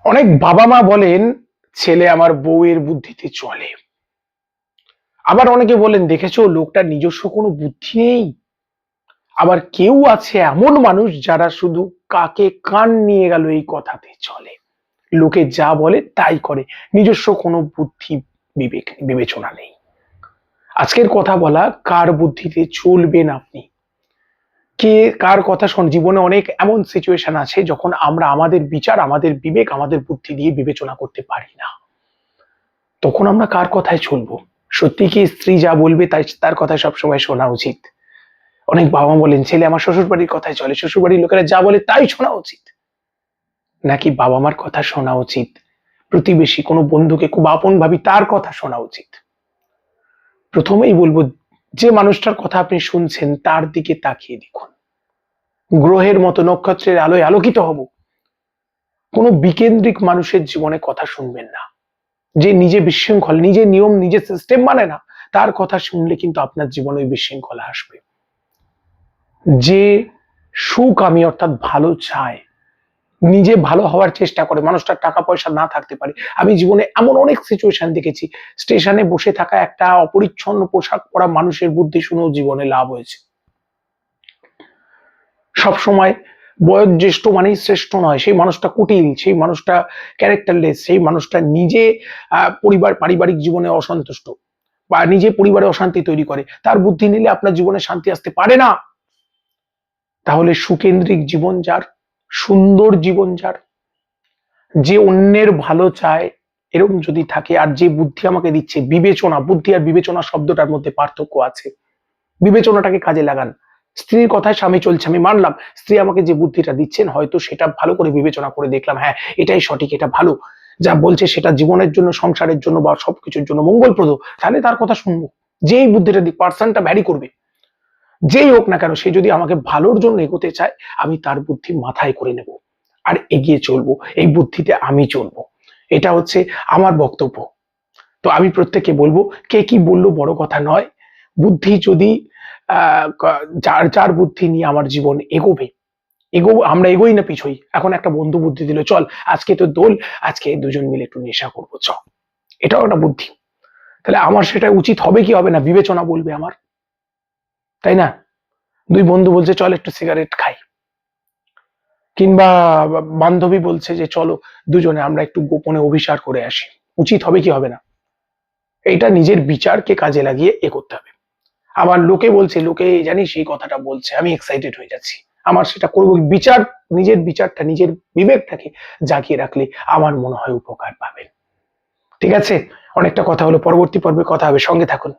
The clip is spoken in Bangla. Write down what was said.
অনেক বাবা মা বলেন ছেলে আমার বউয়ের বুদ্ধিতে চলে। আবার অনেকে বলেন দেখেছো লোকটার নিজস্ব কোনো বুদ্ধি নেই। আবার কেউ আছে এমন মানুষ যারা শুধু কাকে কান নিয়ে গেল এই কথাতে চলে। লোকে যা বলে তাই করে, নিজস্ব কোনো বুদ্ধি বিবেক বিবেচনা নেই। আজকের কথা বলা কার বুদ্ধিতে চলবেন আপনি, কে কার কথা শোন। জীবনে অনেক এমন সিচুয়েশন আছে যখন আমরা আমাদের বিচার, আমাদের বিবেক, আমাদের বুদ্ধি দিয়ে বিবেচনা করতে পারি না। তখন আমরা কার কথায় চলবো? সত্যি কি স্ত্রী যা বলবে তাই তার কথা সবসময় শোনা উচিত? অনেক বাবা মা বলেন ছেলে আমার শ্বশুর বাড়ির কথায় চলে, শ্বশুর বাড়ির লোকেরা যা বলে তাই শোনা উচিত। নাকি বাবা মার কথা শোনা উচিত, প্রতিবেশী কোনো বন্ধুকে খুব আপন ভাবি তার কথা শোনা উচিত? প্রথমেই বলবো, যে মানুষটার কথা আপনি শুনছেন তার দিকে তাকিয়ে দেখুন। গ্রহের মতো নক্ষত্রের আলোয় আলোকিত হব, কোনো বিকেন্দ্রিক মানুষের জীবনে কথা শুনবেন না। যে নিজে বিশৃঙ্খল, নিজে নিয়ম নিজে সিস্টেম মানে না, তার কথা শুনলে কিন্তু আপনার জীবনে ওই বিশৃঙ্খলা আসবে। যে সুখ আমি অর্থাৎ ভালো চায়, নিজে ভালো হওয়ার চেষ্টা করে, মানুষটার টাকা পয়সা না থাকতে পারে। আমি জীবনে এমন অনেক সিচুয়েশন দেখেছি, স্টেশনে বসে থাকা একটা অপরিচ্ছন্ন পোশাক পরা মানুষের বুদ্ধি শুনেও জীবনে লাভ হয়েছে। সবসময় বয়োজ্যেষ্ঠ মানেই শ্রেষ্ঠ নয়, সেই মানুষটা কুটিল, সেই মানুষটা ক্যারেক্টারলেস, সেই মানুষটা নিজে পারিবারিক জীবনে অসন্তুষ্ট বা নিজে পরিবারে অশান্তি তৈরি করে, তার বুদ্ধি নিলে আপনার জীবনে শান্তি আসতে পারে না। তাহলে সুকেন্দ্রিক জীবন যার, সুন্দর জীবন যার, যে অন্যের ভালো চায়, এরকম যদি থাকে, আর যে বুদ্ধি আমাকে দিচ্ছে, বিবেচনা, বুদ্ধি আর বিবেচনা শব্দটার মধ্যে পার্থক্য আছে। বিবেচনাটাকে কাজে লাগান। স্ত্রীর কথায় স্বামী চলছে, আমি মানলাম স্ত্রী আমাকে যে বুদ্ধিটা দিচ্ছেন হয়তো সেটা ভালো করে বিবেচনা করে দেখলাম, হ্যাঁ এটাই সঠিক, এটা ভালো, যা বলছে সেটা জীবনের জন্য, সংসারের জন্য বা সবকিছুর জন্য মঙ্গলপ্রদ, তাহলে তার কথা শুনবো। যেই বুদ্ধিটা দিক, পার্সনটা ভ্যারি করবে, যেই হোক না কেন, সে যদি আমাকে ভালোর জন্য এগোতে চায়, আমি তার বুদ্ধি মাথায় করে নেব আর এগিয়ে চলবো, এই বুদ্ধিতে আমি চলবো। এটা হচ্ছে আমার বক্তব্য। তো আমি প্রত্যেককে বলবো, কে কি বললো বড় কথা নয়। বুদ্ধি যদি যার যার বুদ্ধি নিয়ে আমার জীবন এগোবে, আমরা এগোই না পিছোই। এখন একটা বন্ধু বুদ্ধি দিল, চল আজকে তো দোল, আজকে দুজন মিলে একটু নেশা করবো, চ, এটাও একটা বুদ্ধি। তাহলে আমার সেটা উচিত হবে কি হবে না, বিবেচনা বলবে আমার, তাই না? দুই বন্ধু বলছে চল একটু সিগারেট খাই, কিংবা বান্ধবী বলছে যে চলো দুজনে আমরা একটু গোপনে অভিসার করে আসি, উচিত হবে কি হবে না? এটা নিজের বিচারকে কাজে লাগিয়ে করতে হবে। আবার লোকে বলছে, লোকে জানি সেই কথাটা বলছে, আমি এক্সাইটেড হয়ে যাচ্ছি, আমার সেটা করবো। বিচার, নিজের বিচারটা, নিজের বিবেকটাকে জাগিয়ে রাখলে আমার মনে হয় উপকার পাবেন। ঠিক আছে, অনেকটা কথা হলো, পরবর্তী পর্বে কথা হবে, সঙ্গে থাকুন।